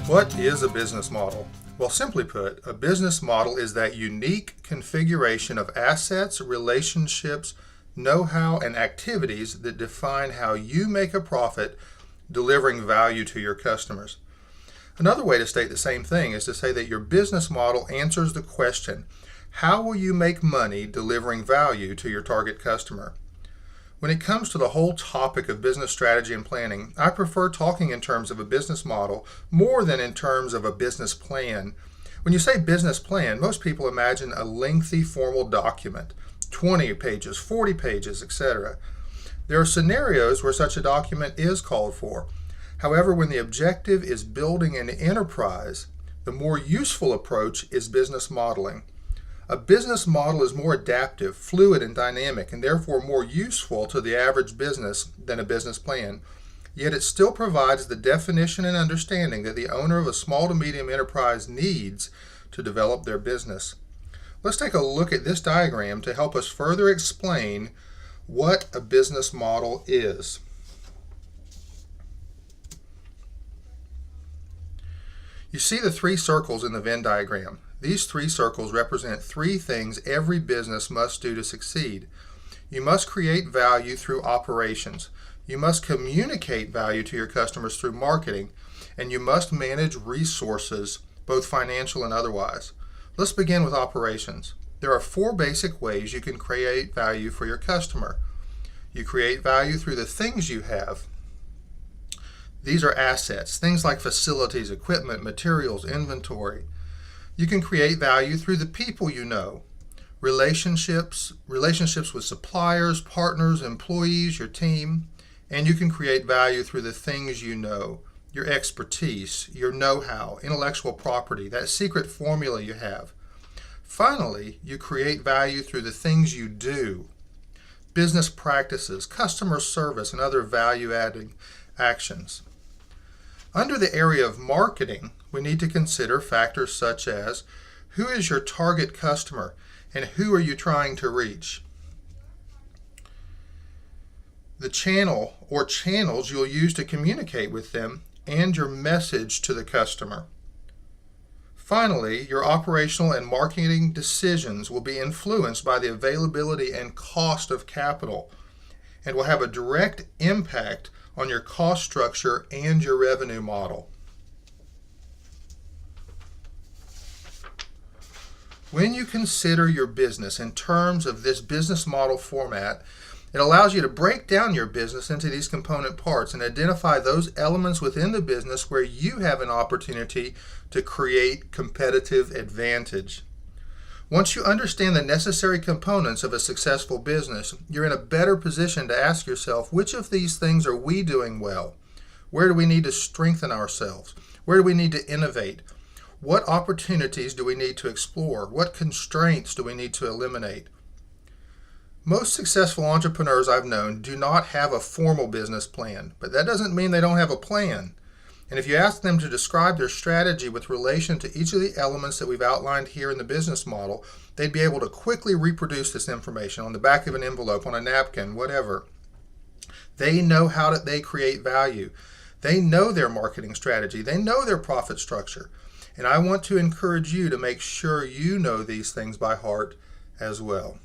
What is a business model? Well, simply put, a business model is that unique configuration of assets, relationships, know-how, and activities that define how you make a profit, delivering value to your customers. Another way to state the same thing is to say that your business model answers the question, how will you make money delivering value to your target customer? When it comes to the whole topic of business strategy and planning, I prefer talking in terms of a business model more than in terms of a business plan. When you say business plan, most people imagine a lengthy formal document, 20 pages, 40 pages, etc. There are scenarios where such a document is called for. However, when the objective is building an enterprise, the more useful approach is business modeling. A business model is more adaptive, fluid, and dynamic, and therefore more useful to the average business than a business plan. Yet it still provides the definition and understanding that the owner of a small to medium enterprise needs to develop their business. Let's take a look at this diagram to help us further explain what a business model is. You see the three circles in the Venn diagram. These three circles represent three things every business must do to succeed. You must create value through operations. You must communicate value to your customers through marketing. And you must manage resources, both financial and otherwise. Let's begin with operations. There are four basic ways you can create value for your customer. You create value through the things you have. These are assets, things like facilities, equipment, materials, inventory. You can create value through the people you know, relationships with suppliers, partners, employees, your team, and you can create value through the things you know, your expertise, your know-how, intellectual property, that secret formula you have. Finally, you create value through the things you do, business practices, customer service, and other value-adding actions. Under the area of marketing, we need to consider factors such as who is your target customer and who are you trying to reach? The channel or channels you'll use to communicate with them and your message to the customer. Finally, your operational and marketing decisions will be influenced by the availability and cost of capital and will have a direct impact on your cost structure and your revenue model. When you consider your business in terms of this business model format, it allows you to break down your business into these component parts and identify those elements within the business where you have an opportunity to create competitive advantage. Once you understand the necessary components of a successful business, you're in a better position to ask yourself, which of these things are we doing well? Where do we need to strengthen ourselves? Where do we need to innovate? What opportunities do we need to explore? What constraints do we need to eliminate? Most successful entrepreneurs I've known do not have a formal business plan, but that doesn't mean they don't have a plan. And if you ask them to describe their strategy with relation to each of the elements that we've outlined here in the business model, they'd be able to quickly reproduce this information on the back of an envelope, on a napkin, whatever. They know how they create value. They know their marketing strategy. They know their profit structure. And I want to encourage you to make sure you know these things by heart as well.